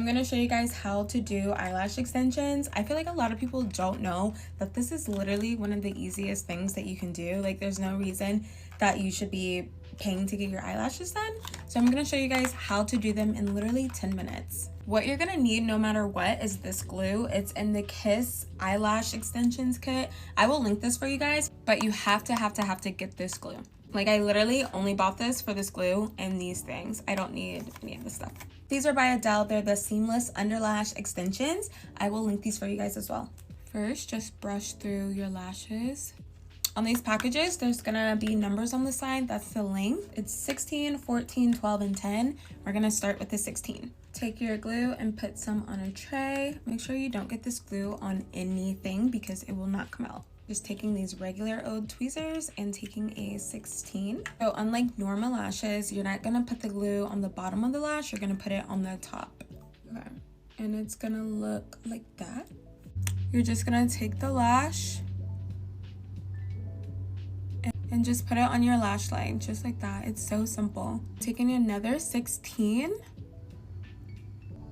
I'm gonna show you guys how to do eyelash extensions. I feel like a lot of people don't know that this is literally one of the easiest things that you can do. Like, there's no reason that you should be paying to get your eyelashes done. So I'm gonna show you guys how to do them in literally 10 minutes. What you're gonna need no matter what is this glue. It's in the Kiss eyelash extensions kit. I will link this for you guys, but you have to get this glue. Like, I literally only bought this for this glue and these things. I don't need any of this stuff. These are by Adele. They're the seamless underlash extensions. I will link these for you guys as well. First, just brush through your lashes. On these packages, there's gonna be numbers on the side. That's the length. It's 16, 14, 12, and 10. We're gonna start with the 16. Take your glue and put some on a tray. Make sure you don't get this glue on anything because it will not come out. Just taking these regular old tweezers and taking a 16. So unlike normal lashes, you're not gonna put the glue on the bottom of the lash, you're gonna put it on the top. Okay, and it's gonna look like that. You're just gonna take the lash and just put it on your lash line, just like that. It's so simple. Taking another 16,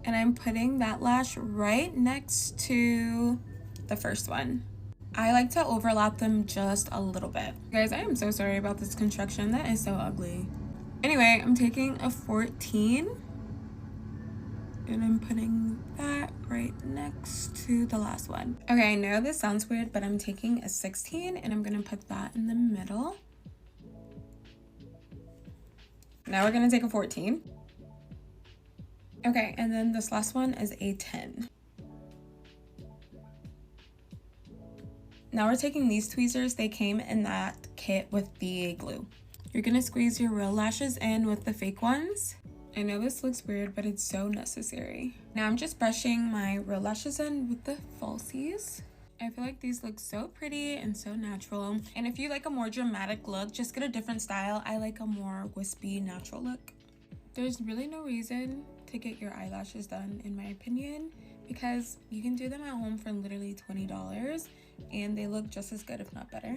and I'm putting that lash right next to the first one. I like to overlap them just a little bit. Guys, I am so sorry about this construction. That is so ugly. Anyway, I'm taking a 14 and I'm putting that right next to the last one. Okay, I know this sounds weird, but I'm taking a 16 and I'm gonna put that in the middle. Now we're gonna take a 14. Okay, and then this last one is a 10. Now we're taking these tweezers. They came in that kit with the glue. You're gonna squeeze your real lashes in with the fake ones. I know this looks weird, but it's so necessary. Now I'm just brushing my real lashes in with the falsies. I feel like these look so pretty and so natural. And if you like a more dramatic look, just get a different style. I like a more wispy, natural look. There's really no reason to get your eyelashes done, in my opinion, because you can do them at home for literally $20 and they look just as good, if not better.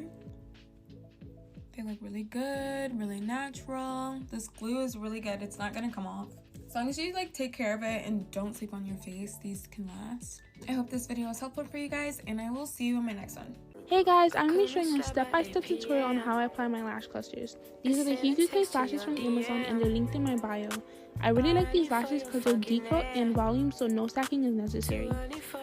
They look really good, really natural. This glue is really good. It's not gonna come off. As long as you like take care of it and don't sleep on your face, these can last. I hope this video was helpful for you guys, and I will see you in my next one. Hey guys, I'm going to be showing a step-by-step tutorial on how I apply my lash clusters. These are the Hue Case lashes from Amazon and they're linked in my bio. I really like these lashes because they're decoat and volume, so no stacking is necessary.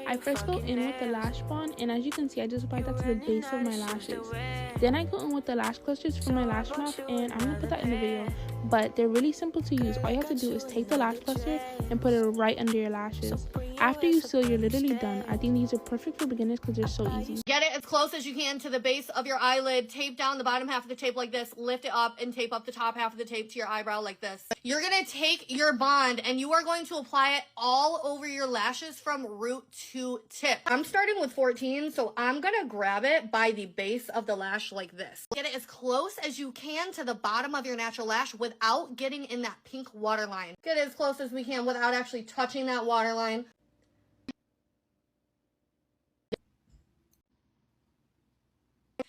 I first go in with the lash bond, and as you can see, I just applied that to the base of my lashes. Then I go in with the lash clusters for my lash mouth, and I'm going to put that in the video. But they're really simple to use. All you have to do is take the lash cluster and put it right under your lashes. After you seal, you're literally done. I think these are perfect for beginners because they're so easy. Get it as close as you can to the base of your eyelid. Tape down the bottom half of the tape like this. Lift it up and tape up the top half of the tape to your eyebrow like this. You're going to take your bond and you are going to apply it all over your lashes from root to tip. I'm starting with 14, so I'm going to grab it by the base of the lash like this. Get it as close as you can to the bottom of your natural lash without getting in that pink waterline. Get it as close as we can without actually touching that waterline.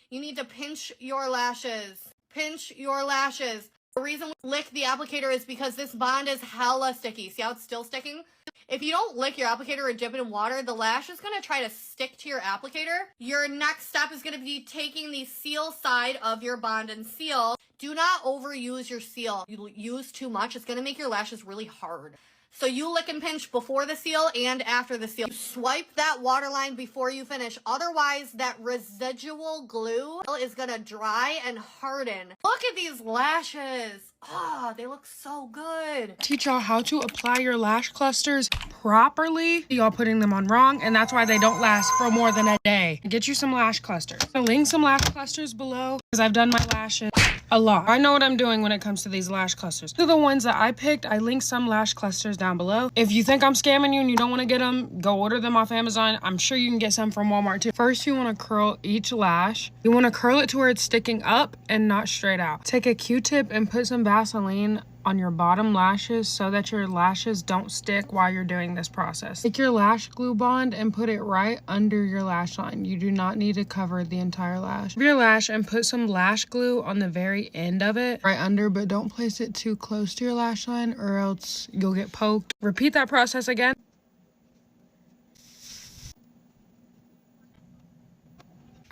You need to pinch your lashes. Pinch your lashes. The reason we lick the applicator is because this bond is hella sticky. See how it's still sticking? If you don't lick your applicator or dip it in water, the lash is going to try to stick to your applicator. Your next step is going to be taking the seal side of your bond and seal. Do not overuse your seal. You use too much, it's going to make your lashes really hard. So you lick and pinch before the seal and after the seal. You swipe that waterline before you finish. Otherwise, that residual glue is gonna dry and harden. Look at these lashes. Oh, they look so good. Teach y'all how to apply your lash clusters properly. Y'all putting them on wrong, and that's why they don't last for more than a day. Get you some lash clusters. I'll link some lash clusters below because I've done my lashes a lot. I know what I'm doing when it comes to these lash clusters. These are the ones that I picked. I linked some lash clusters down below. If you think I'm scamming you and you don't want to get them, go order them off Amazon. I'm sure you can get some from Walmart too. First, you want to curl each lash. You want to curl it to where it's sticking up and not straight out. Take a Q-tip and put some Vaseline on your bottom lashes so that your lashes don't stick while you're doing this process. Take your lash glue bond and put it right under your lash line. You do not need to cover the entire lash. Your lash and put some lash glue on the very end of it, right under, but don't place it too close to your lash line or else you'll get poked. Repeat that process again.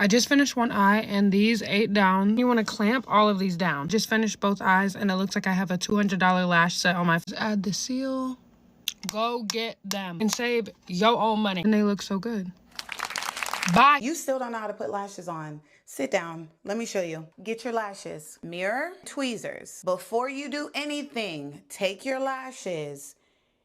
I just finished one eye and these 8 down. You want to clamp all of these down. Just finished both eyes and it looks like I have a $200 lash set on my face. Add the seal. Go get them and save your own money. And they look so good. Bye. You still don't know how to put lashes on. Sit down. Let me show you. Get your lashes. Mirror, tweezers. Before you do anything, take your lashes.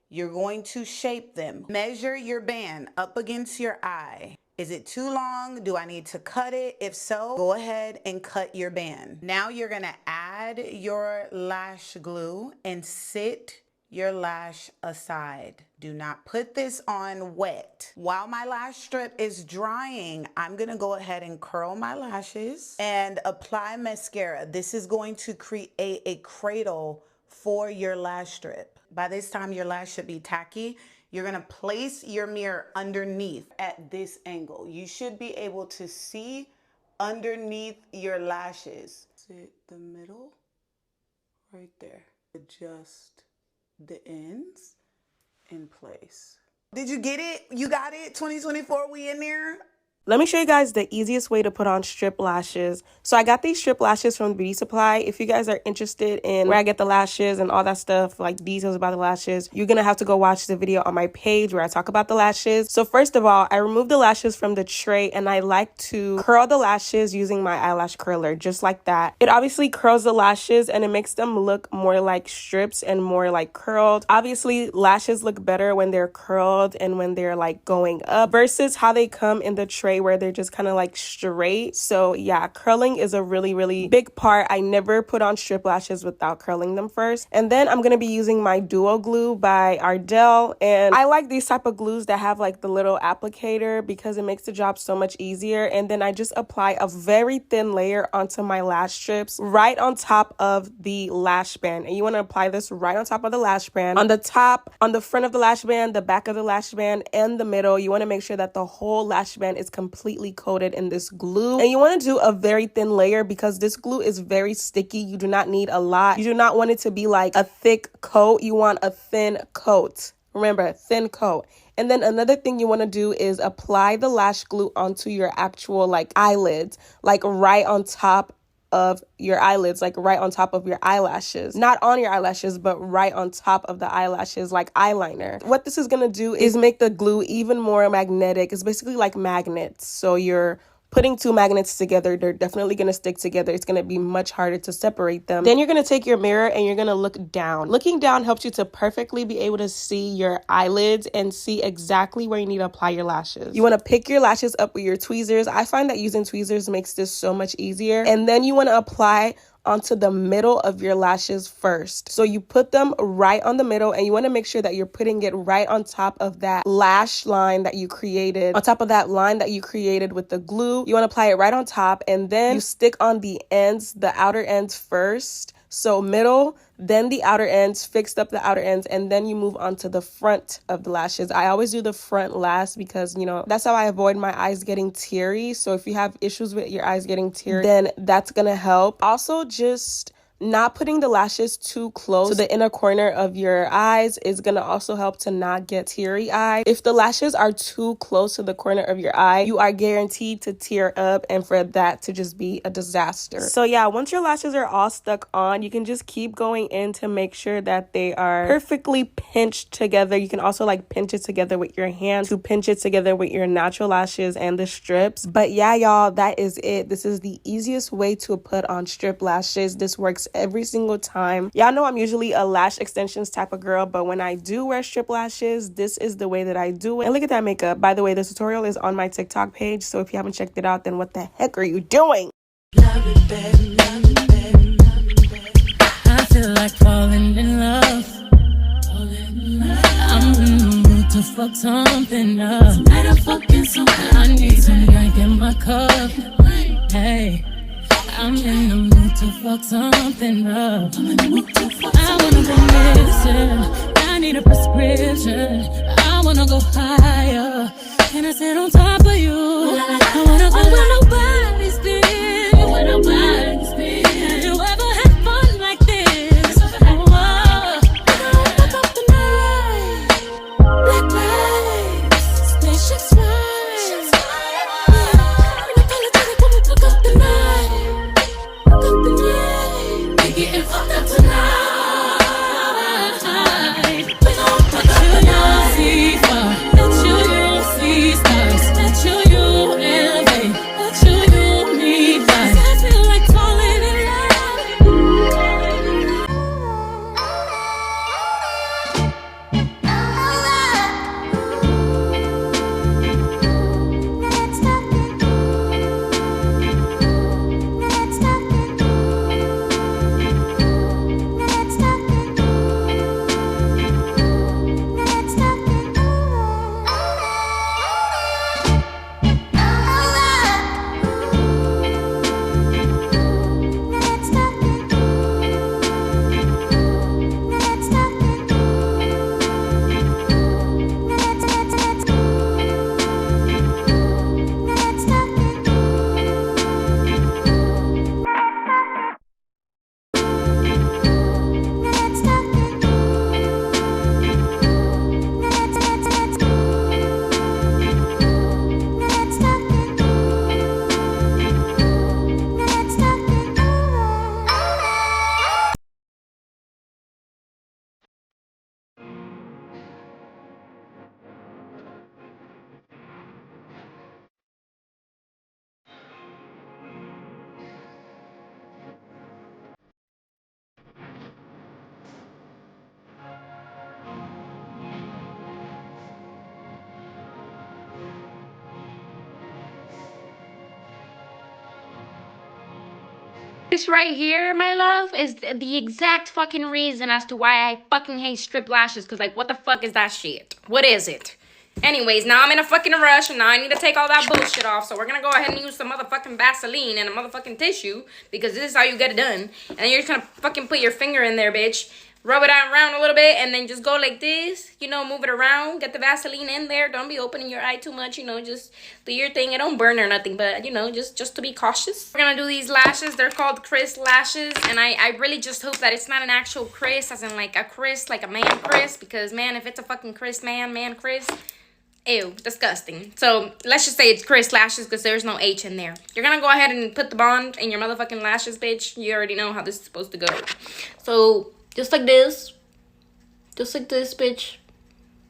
You're going to shape them. Measure your band up against your eye. Is it too long? Do I need to cut it? If so, go ahead and cut your band. Now you're gonna add your lash glue and sit your lash aside. Do not put this on wet. While my lash strip is drying, I'm gonna go ahead and curl my lashes and apply mascara. This is going to create a cradle for your lash strip. By this time, your lash should be tacky. You're gonna place your mirror underneath at this angle. You should be able to see underneath your lashes. Sit the middle, right there. Adjust the ends in place. Did you get it? You got it? 2024, we in there? Let me show you guys the easiest way to put on strip lashes. So I got these strip lashes from Beauty Supply. If you guys are interested in where I get the lashes and all that stuff, like details about the lashes, you're gonna have to go watch the video on my page where I talk about the lashes. So first of all, I remove the lashes from the tray and I like to curl the lashes using my eyelash curler, just like that. It obviously curls the lashes and it makes them look more like strips and more like curled. Obviously, lashes look better when they're curled and when they're like going up versus how they come in the tray where they're just kind of like straight. So yeah, curling is a really big part. I never put on strip lashes without curling them first. And then I'm gonna be using my duo glue by Ardell, and I like these type of glues that have like the little applicator because it makes the job so much easier. And then I just apply a very thin layer onto my lash strips right on top of the lash band. And you want to apply this right on top of the lash band, on the top, on the front of the lash band, the back of the lash band, and the middle. You want to make sure that the whole lash band is completely coated in this glue, and you want to do a very thin layer because this glue is very sticky. You do not need a lot. You do not want it to be like a thick coat. You want a thin coat. Remember, thin coat. And then another thing you want to do is apply the lash glue onto your actual like eyelids, like right on top of your eyelids, like right on top of your eyelashes. Not on your eyelashes, but right on top of the eyelashes, like eyeliner. What this is gonna do is make the glue even more magnetic. It's basically like magnets. So you're putting two magnets together, they're definitely going to stick together. It's going to be much harder to separate them. Then you're going to take your mirror and you're going to look down. Looking down helps you to perfectly be able to see your eyelids and see exactly where you need to apply your lashes. You want to pick your lashes up with your tweezers. I find that using tweezers makes this so much easier. And then you want to apply onto the middle of your lashes first. So you put them right on the middle, and you want to make sure that you're putting it right on top of that lash line that you created, on top of that line that you created with the glue. You want to apply it right on top, and then you stick on the ends, the outer ends first. So middle, then the outer ends, fixed up the outer ends, and then you move on to the front of the lashes. I always do the front last because, you know, that's how I avoid my eyes getting teary. So if you have issues with your eyes getting teary, then that's gonna help. Also, just not putting the lashes too close to the inner corner of your eyes is going to also help to not get teary eye. If the lashes are too close to the corner of your eye, you are guaranteed to tear up and for that to just be a disaster. So yeah, once your lashes are all stuck on, you can just keep going in to make sure that they are perfectly pinched together. You can also like pinch it together with your hand to pinch it together with your natural lashes and the strips. But yeah, y'all, that is it. This is the easiest way to put on strip lashes. This works every single time. Y'all know I'm usually a lash extensions type of girl, but when I do wear strip lashes, this is the way that I do it. And look at that makeup. By the way, the tutorial is on my TikTok page, so if you haven't checked it out, then what the heck are you doing? Love it, baby, love it, baby, love it, baby. I feel like falling in love. I'm in the mood to fuck something up. Tonight I'm fucking something. I need some drink in my cup. Hey, I'm in the mood to fuck something up. I wanna go missing. I need a prescription. I wanna go higher. Can I sit on top of you? I wanna go where nobody's been. Where nobody's been. Have you ever had fun like this? Oh, fuck up the night. Black lights. Spaceships fly. We pull it to the This right here, my love, is the exact fucking reason as to why I fucking hate strip lashes. Cause like, what the fuck is that shit? What is it? Anyways, now I'm in a fucking rush and now I need to take all that bullshit off. So we're gonna go ahead and use some motherfucking Vaseline and a motherfucking tissue because this is how you get it done. And then you're just gonna fucking put your finger in there, bitch. Rub it out around a little bit and then just go like this. You know, move it around. Get the Vaseline in there. Don't be opening your eye too much. You know, just do your thing. It don't burn or nothing, but you know, just to be cautious. We're gonna do these lashes. They're called Chris lashes. And I really just hope that it's not an actual Chris, as in like a Chris, like a man Chris. Because man, if it's a fucking Chris man Chris, ew, disgusting. So let's just say it's Chris lashes because there's no H in there. You're gonna go ahead and put the bond in your motherfucking lashes, bitch. You already know how this is supposed to go. So just like this, bitch.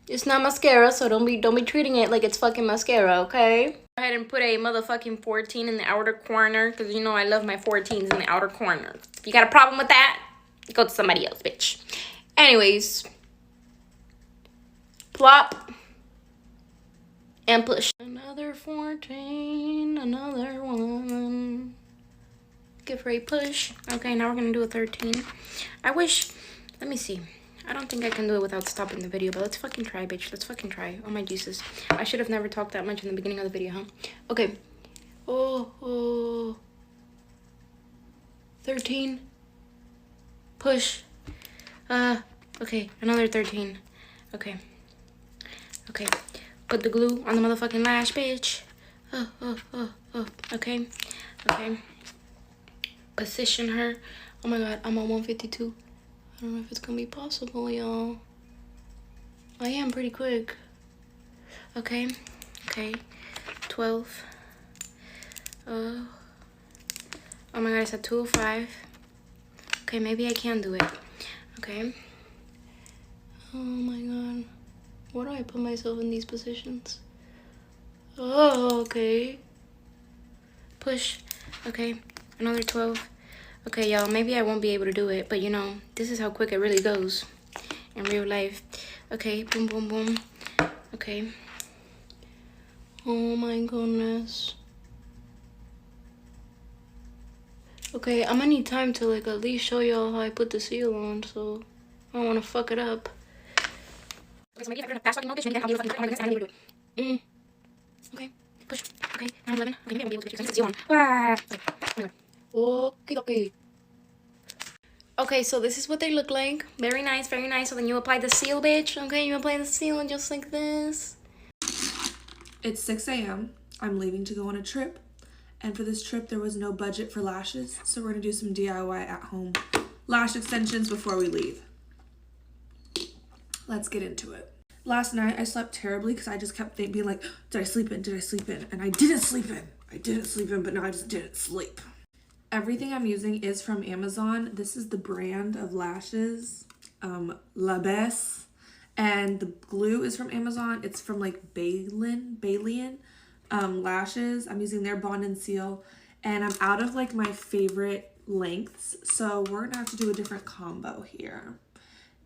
It's not mascara, so don't be treating it like it's fucking mascara, okay? Go ahead and put a motherfucking 14 in the outer corner, because you know I love my 14s in the outer corner. If you got a problem with that, go to somebody else, bitch. Anyways, plop and push. Another 14, another one. Give her a push. Okay, now we're gonna do a 13. I wish, let me see. I don't think I can do it without stopping the video, but let's fucking try, bitch. Let's fucking try. Oh my Jesus. I should have never talked that much in the beginning of the video, huh? Okay. Oh. 13. Push. Okay, another 13. Okay. Put the glue on the motherfucking lash, bitch. Okay. Position her. Oh my god, I'm on 152. I don't know if it's gonna be possible, y'all. I am pretty quick. Okay. 12. Oh my god, it's at 205. Okay, maybe I can do it. Okay. Oh my god. Why do I put myself in these positions? Oh, okay. Push. Okay, another 12. Okay, y'all, maybe I won't be able to do it, but you know, this is how quick it really goes in real life. Okay, boom, boom, boom. Okay. Oh my goodness. Okay, I'm gonna need time to like at least show y'all how I put the seal on, so I don't wanna fuck it up. Okay, so maybe if I do a fast fucking motion, maybe I'll be able to fucking do it. Okay, push. Okay, 911. Okay, maybe I'll be able to because I need the seal on. Okay. Okay, so this is what they look like. Very nice, very nice. So then you apply the seal, bitch. Okay, you apply the seal just like this. It's 6 a.m. I'm leaving to go on a trip. And for this trip, there was no budget for lashes. So we're gonna do some DIY at home lash extensions before we leave. Let's get into it. Last night, I slept terribly because I just kept being like, did I sleep in? And I didn't sleep in, but now I just didn't sleep. Everything I'm using is from Amazon. This is the brand of lashes, Lash. And the glue is from Amazon. It's from like Balian lashes. I'm using their Bond and Seal. And I'm out of like my favorite lengths. So we're gonna have to do a different combo here.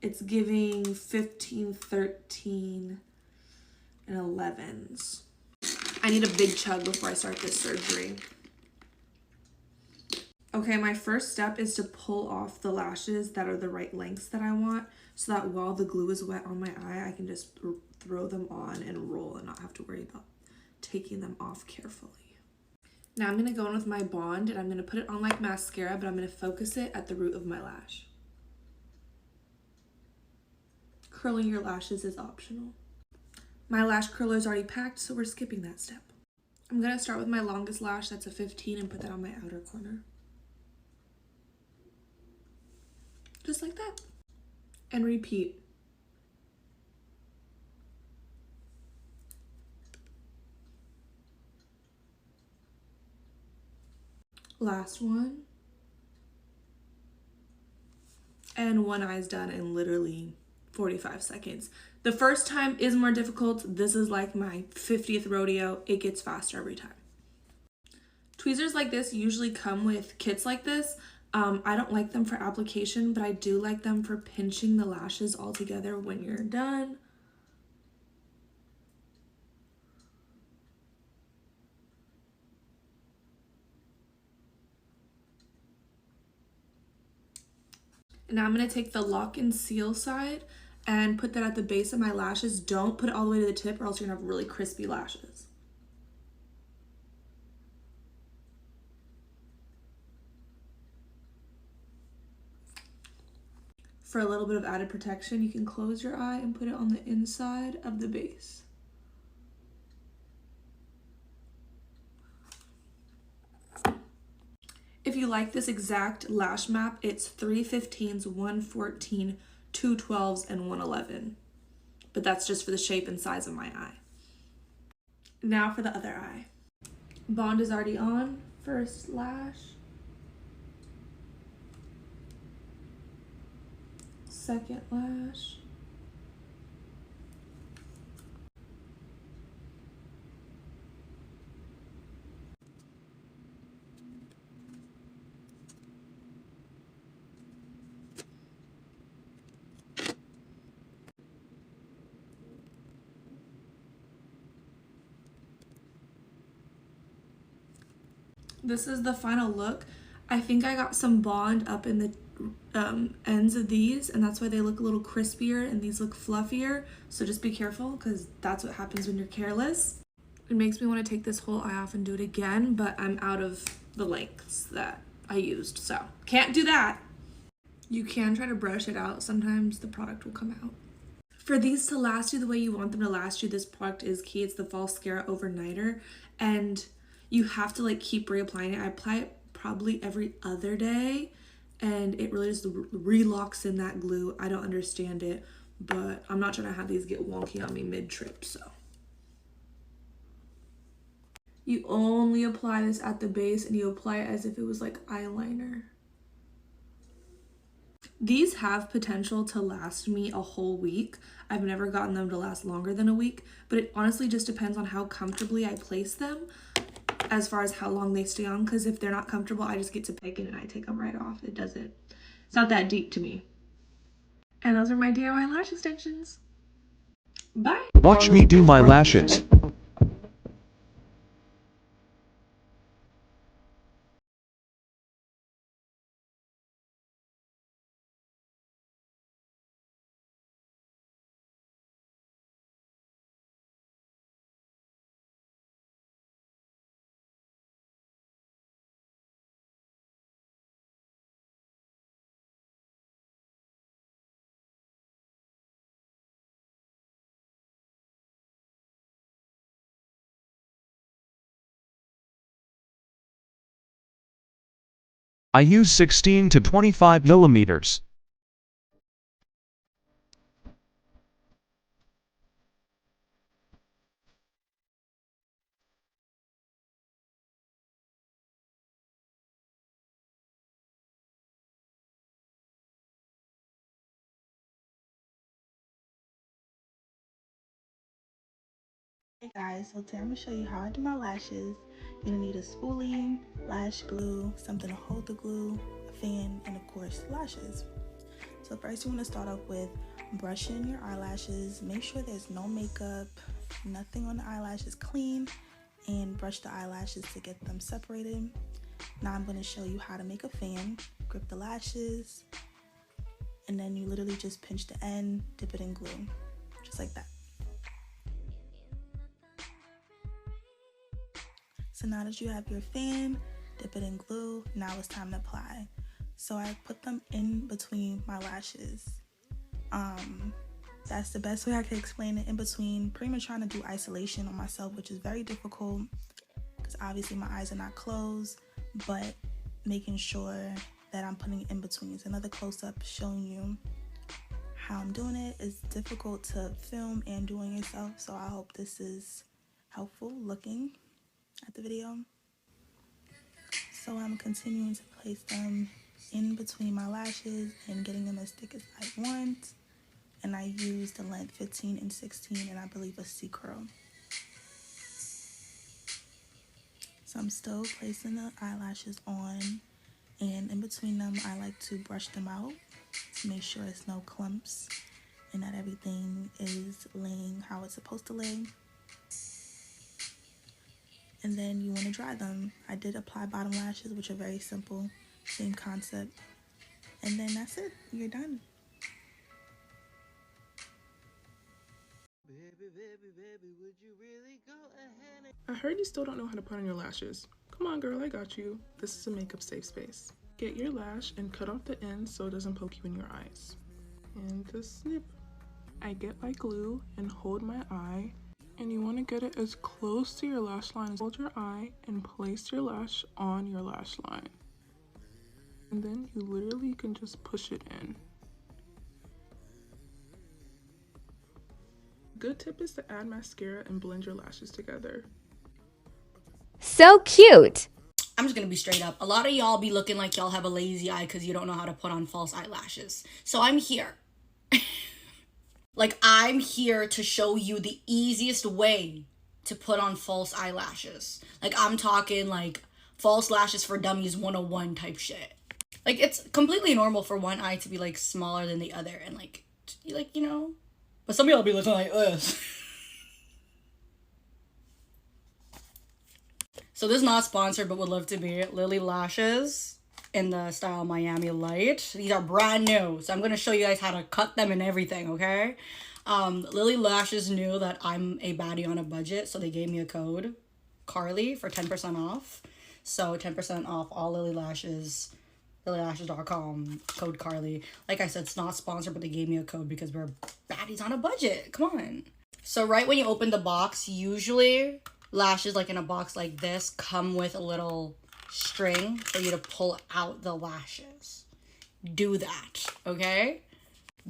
It's giving 15, 13, and 11s. I need a big chug before I start this surgery. Okay, my first step is to pull off the lashes that are the right lengths that I want so that while the glue is wet on my eye, I can just throw them on and roll and not have to worry about taking them off carefully. Now I'm gonna go in with my Bond and I'm gonna put it on like mascara, but I'm gonna focus it at the root of my lash. Curling your lashes is optional. My lash curler is already packed, so we're skipping that step. I'm gonna start with my longest lash, that's a 15, and put that on my outer corner. Just like that. And repeat. Last one. And one eye's done in literally 45 seconds. The first time is more difficult. This is like my 50th rodeo. It gets faster every time. Tweezers like this usually come with kits like this. I don't like them for application, but I do like them for pinching the lashes all together when you're done. And now I'm going to take the lock and seal side and put that at the base of my lashes. Don't put it all the way to the tip or else you're going to have really crispy lashes. For a little bit of added protection, you can close your eye and put it on the inside of the base. If you like this exact lash map, it's 315s, 114, 212s, and 111. But that's just for the shape and size of my eye. Now for the other eye. Bond is already on. First lash. Second lash. This is the final look. I think I got some bond up in the ends of these, and that's why they look a little crispier and these look fluffier. So just be careful, because that's what happens when you're careless. It makes me want to take this whole eye off and do it again, but I'm out of the lengths that I used, so can't do that. You can try to brush it out. Sometimes the product will come out. For these to last you the way you want them to last you, this product is key. It's the False Mascara Overnighter, and you have to like keep reapplying it. I apply it probably every other day, and it really just relocks in that glue. I don't understand it, but I'm not trying to have these get wonky on me mid-trip, so. You only apply this at the base, and you apply it as if it was like eyeliner. These have potential to last me a whole week. I've never gotten them to last longer than a week, but it honestly just depends on how comfortably I place them as far as how long they stay on, because if they're not comfortable, I just get to picking and I take them right off. It's not that deep to me. And those are my DIY lash extensions. Bye. Watch me do my lashes. I use 16 to 25 millimeters. Hey guys, so today I'm going to show you how I do my lashes. You're going to need a spoolie, lash glue, something to hold the glue, a fan, and of course lashes. So first you want to start off with brushing your eyelashes. Make sure there's no makeup, nothing on the eyelashes, clean, and brush the eyelashes to get them separated. Now I'm going to show you how to make a fan. Grip the lashes, and then you literally just pinch the end, dip it in glue, just like that. So now that you have your fan, dip it in glue, now it's time to apply. So I put them in between my lashes. That's the best way I can explain it, in between. Pretty much trying to do isolation on myself, which is very difficult because obviously my eyes are not closed, but making sure that I'm putting it in between. It's another close-up showing you how I'm doing it. It's difficult to film and doing yourself, so I hope this is helpful looking at the video. So I'm continuing to place them in between my lashes and getting them as thick as I want, and I use the length 15 and 16 and I believe a C curl. So I'm still placing the eyelashes on, and in between them I like to brush them out to make sure it's no clumps and that everything is laying how it's supposed to lay. And then you want to dry them. I did apply bottom lashes, which are very simple, same concept. And then that's it. You're done. I heard you still don't know how to put on your lashes. Come on, girl, I got you. This is a makeup safe space. Get your lash and cut off the end so it doesn't poke you in your eyes. And the snip. I get my glue and hold my eye. And you want to get it as close to your lash line as hold your eye and place your lash on your lash line. And then you literally can just push it in. Good tip is to add mascara and blend your lashes together. So cute. I'm just gonna be straight up. A lot of y'all be looking like y'all have a lazy eye because you don't know how to put on false eyelashes. So I'm here. Like, I'm here to show you the easiest way to put on false eyelashes. Like, I'm talking like false lashes for dummies 101 type shit. Like, it's completely normal for one eye to be like smaller than the other and like, you know. But some of y'all be looking like this. So this is not sponsored, but would love to be. Lily Lashes in the style Miami Light. These are brand new, so I'm going to show you guys how to cut them and everything, okay? Lily Lashes knew that I'm a baddie on a budget, so they gave me a code, Carly, for 10% off. So 10% off all Lily Lashes, lilylashes.com, code Carly. Like I said, it's not sponsored, but they gave me a code because we're baddies on a budget. Come on. So right when you open the box, usually lashes like in a box like this come with a little string for you to pull out the lashes. Do that, okay?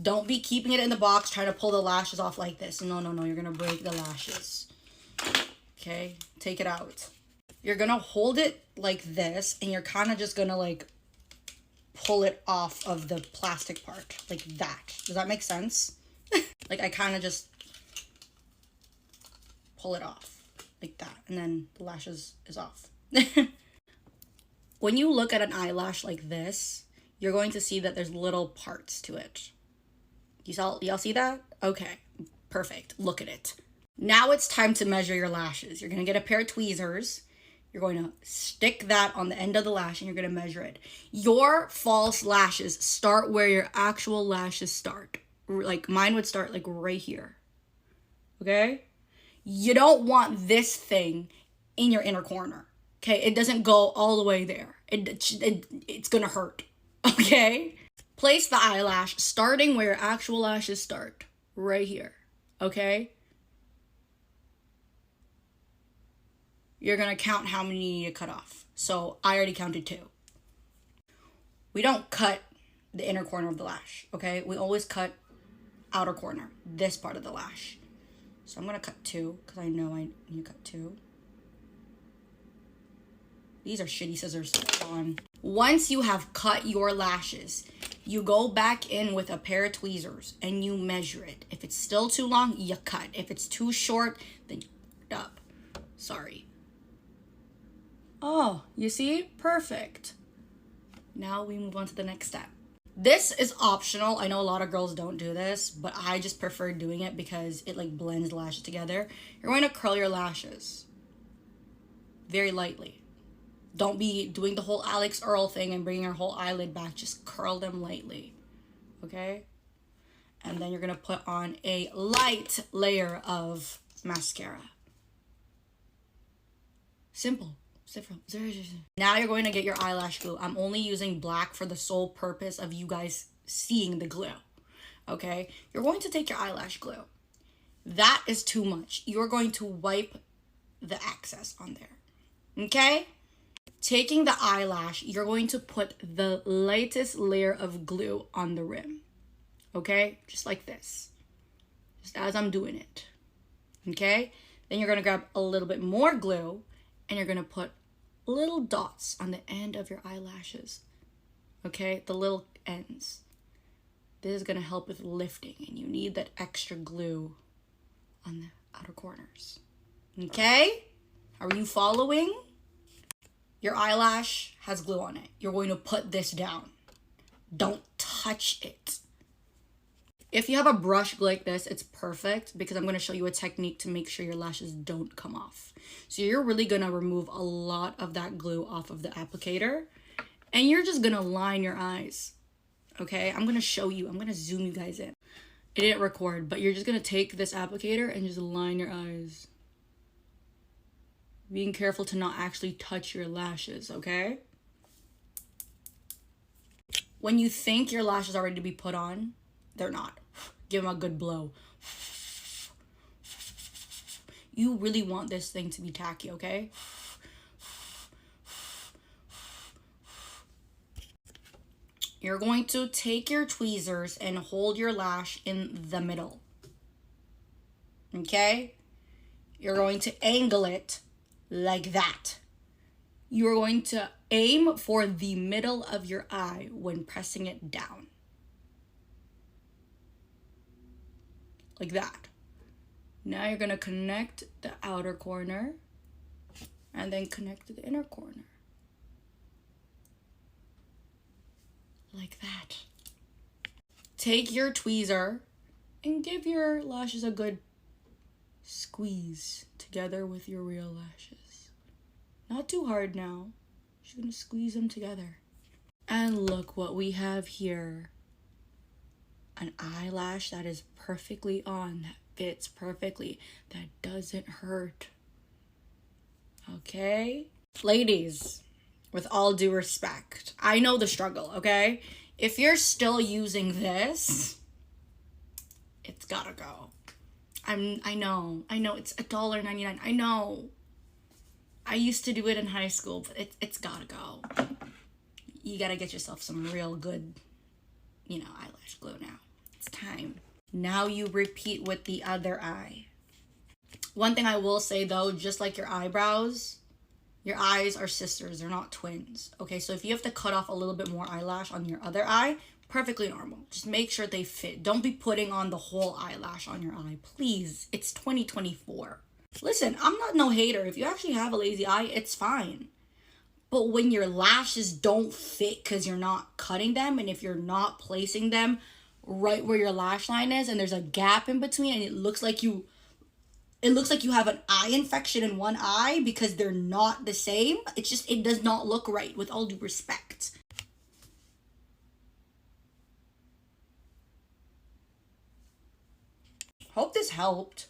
Don't be keeping it in the box trying to pull the lashes off like this. No, you're gonna break the lashes. Okay, take it out. You're gonna hold it like this and you're kind of just gonna like pull it off of the plastic part like that. Does that make sense? Like, I kind of just pull it off like that, and then the lashes is off. When you look at an eyelash like this, you're going to see that there's little parts to it. Y'all see that? Okay, perfect. Look at it. Now it's time to measure your lashes. You're gonna get a pair of tweezers. You're going to stick that on the end of the lash and you're gonna measure it. Your false lashes start where your actual lashes start. Like, mine would start like right here. Okay? You don't want this thing in your inner corner. Okay? It doesn't go all the way there. It's gonna hurt. Okay? Place the eyelash starting where your actual lashes start. Right here. Okay? You're gonna count how many you need to cut off. So I already counted 2. We don't cut the inner corner of the lash. Okay? We always cut outer corner. This part of the lash. So I'm gonna cut 2 because I know I need to cut 2. These are shitty scissors. Once you have cut your lashes, you go back in with a pair of tweezers and you measure it. If it's still too long, you cut. If it's too short, then you cut up. Sorry. Oh, you see? Perfect. Now we move on to the next step. This is optional. I know a lot of girls don't do this, but I just prefer doing it because it like blends the lashes together. You're going to curl your lashes very lightly. Don't be doing the whole Alex Earl thing and bringing your whole eyelid back. Just curl them lightly, okay? And then you're going to put on a light layer of mascara. Simple. Now you're going to get your eyelash glue. I'm only using black for the sole purpose of you guys seeing the glue, okay? You're going to take your eyelash glue. That is too much. You're going to wipe the excess on there, okay? Taking the eyelash, you're going to put the lightest layer of glue on the rim, okay? Just like this, just as I'm doing it, okay? Then you're going to grab a little bit more glue and you're going to put little dots on the end of your eyelashes, okay? The little ends. This is going to help with lifting, and you need that extra glue on the outer corners, okay? Are you following? Your eyelash has glue on it. You're going to put this down. Don't touch it. If you have a brush like this, it's perfect because I'm going to show you a technique to make sure your lashes don't come off. So you're really going to remove a lot of that glue off of the applicator and you're just going to line your eyes. okay? I'm gonna show you. I'm gonna zoom you guys in. It didn't record, but you're just gonna take this applicator and just line your eyes. Being careful to not actually touch your lashes, okay? When you think your lashes are ready to be put on, they're not. Give them a good blow. You really want this thing to be tacky, okay? You're going to take your tweezers and hold your lash in the middle. Okay? You're going to angle it like that. You're going to aim for the middle of your eye when pressing it down. Like that. Now you're going to connect the outer corner and then connect to the inner corner. Like that. Take your tweezer and give your lashes a good squeeze together with your real lashes. Not too hard now. Just gonna squeeze them together. And look what we have here. An eyelash that is perfectly on, that fits perfectly, that doesn't hurt. Okay? Ladies, with all due respect, I know the struggle, okay? If you're still using this, it's gotta go. I know, it's $1.99. I know. I used to do it in high school, but it's gotta go. You gotta get yourself some real good, eyelash glue now. It's time. Now you repeat with the other eye. One thing I will say though, just like your eyebrows, your eyes are sisters, they're not twins. Okay, so if you have to cut off a little bit more eyelash on your other eye, perfectly normal. Just make sure they fit. Don't be putting on the whole eyelash on your eye, please. It's 2024. Listen, I'm not no hater. If you actually have a lazy eye, it's fine. But when your lashes don't fit because you're not cutting them, and if you're not placing them right where your lash line is, and there's a gap in between, and it looks like you have an eye infection in one eye because they're not the same. It does not look right, with all due respect. Hope this helped.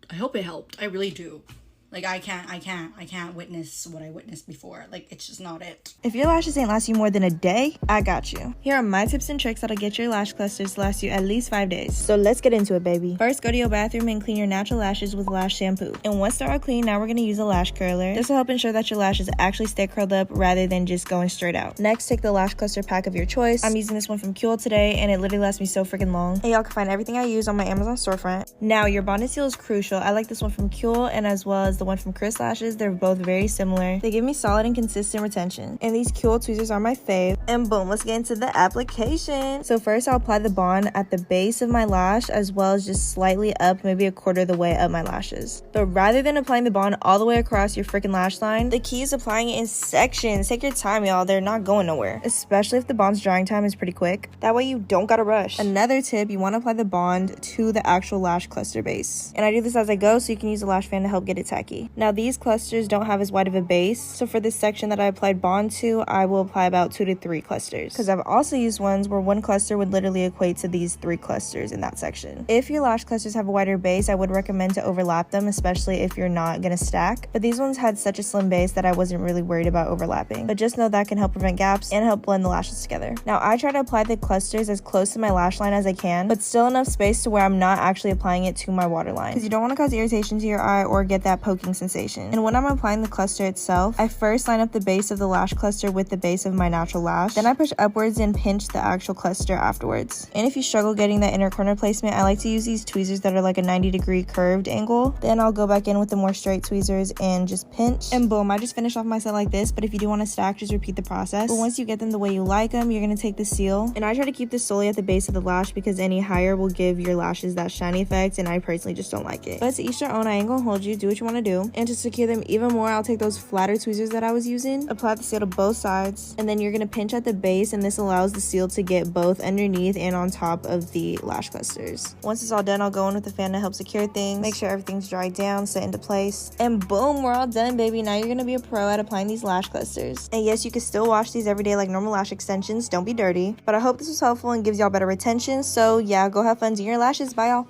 I hope it helped. I really do. Like, I can't witness what I witnessed before. Like, it's just not it. If your lashes ain't last you more than a day, I got you. Here are my tips and tricks that'll get your lash clusters to last you at least 5 days. So let's get into it, baby. First, go to your bathroom and clean your natural lashes with lash shampoo. And once they're all clean, now we're gonna use a lash curler. This will help ensure that your lashes actually stay curled up rather than just going straight out. Next, take the lash cluster pack of your choice. I'm using this one from Kuhl today, and it literally lasts me so freaking long. And y'all can find everything I use on my Amazon storefront. Now, your bonding seal is crucial. I like this one from Kuhl, and as well as the one from Chris Lashes. They're both very similar. They give me solid and consistent retention. And these Kuhl tweezers are my fave. And boom, let's get into the application. So first, I'll apply the bond at the base of my lash, as well as just slightly up, maybe a quarter of the way up my lashes. But rather than applying the bond all the way across your freaking lash line, the key is applying it in sections. Take your time, y'all. They're not going nowhere, especially if the bond's drying time is pretty quick. That way you don't gotta rush. Another tip, you want to apply the bond to the actual lash cluster base. And I do this as I go, so you can use a lash fan to help get it tacky. Now, these clusters don't have as wide of a base, so for this section that I applied bond to, I will apply about 2 to 3 clusters, because I've also used ones where one cluster would literally equate to these 3 clusters in that section. If your lash clusters have a wider base, I would recommend to overlap them, especially if you're not gonna stack, but these ones had such a slim base that I wasn't really worried about overlapping. But just know that can help prevent gaps and help blend the lashes together. Now, I try to apply the clusters as close to my lash line as I can, but still enough space to where I'm not actually applying it to my waterline, because you don't want to cause irritation to your eye or get that poking sensation. And when I'm applying the cluster itself, I first line up the base of the lash cluster with the base of my natural lash. Then I push upwards and pinch the actual cluster afterwards. And if you struggle getting that inner corner placement, I like to use these tweezers that are like a 90-degree curved angle. Then I'll go back in with the more straight tweezers and just pinch. And boom, I just finished off my set like this, but if you do want to stack, just repeat the process. But once you get them the way you like them, you're going to take the seal. And I try to keep this solely at the base of the lash because any higher will give your lashes that shiny effect, and I personally just don't like it. But to each their own, I ain't gonna hold you. Do what you want to do. And to secure them even more, I'll take those flatter tweezers that I was using, apply the seal to both sides, and then you're gonna pinch bunch at the base, and this allows the seal to get both underneath and on top of the lash clusters. Once it's all done, I'll go in with the fan to help secure things, make sure everything's dried down, set into place, and boom, we're all done, baby. Now you're gonna be a pro at applying these lash clusters. And yes, you can still wash these every day like normal lash extensions. Don't be dirty. But I hope this was helpful and gives y'all better retention. So yeah, go have fun doing your lashes. Bye, y'all.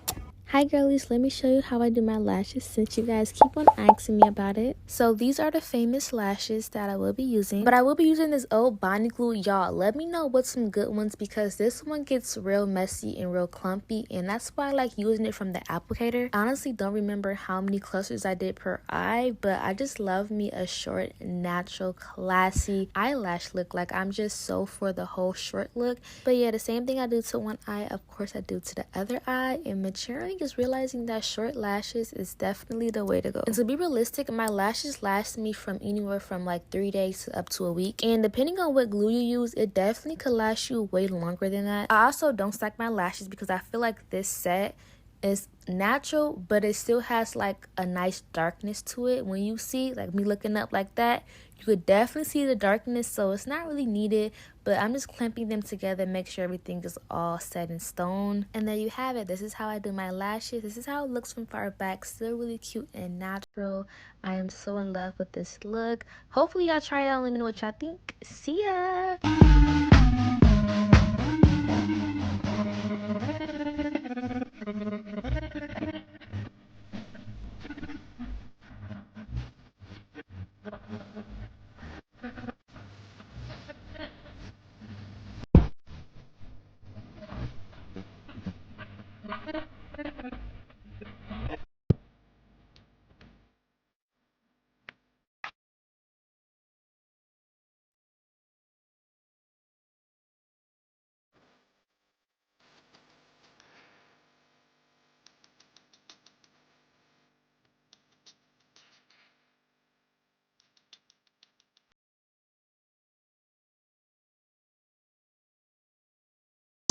Hi girlies, let me show you how I do my lashes since you guys keep on asking me about it. So these are the famous lashes that I will be using, but I will be using this old bonding glue. Y'all, let me know what's some good ones because this one gets real messy and real clumpy, and that's why I like using it from the applicator. I honestly don't remember how many clusters I did per eye, but I just love me a short, natural, classy eyelash look. Like, I'm just so for the whole short look. But yeah, the same thing I do to one eye, of course I do to the other eye, and maturing is realizing that short lashes is definitely the way to go. And to be realistic, my lashes last me from anywhere from like 3 days to up to a week, and depending on what glue you use, it definitely could last you way longer than that. I also don't stack my lashes because I feel like this set is natural, but it still has like a nice darkness to it. When you see like me looking up like that, you could definitely see the darkness, so it's not really needed. But I'm just clamping them together, make sure everything is all set in stone. And there you have it. This is how I do my lashes. This is how it looks from far back. Still really cute and natural. I am so in love with this look. Hopefully y'all try it out and let me know what y'all think. See ya!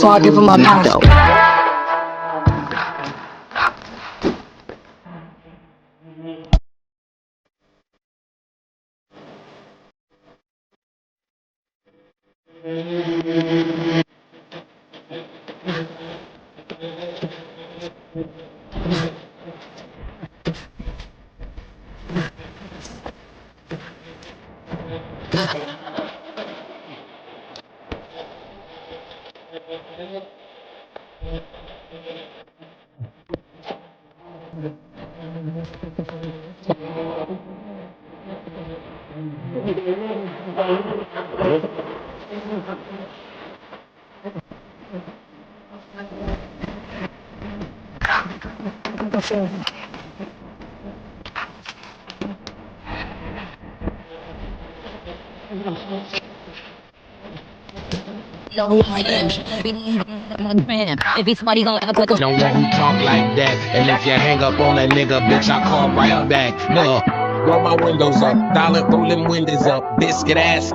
So I give him a mouth. No, I am. If it's somebody gonna act like a don't let him talk like that. And if you hang up on that nigga, bitch, I call right back. No, roll my windows up, dollar rolling windows up, biscuit ass.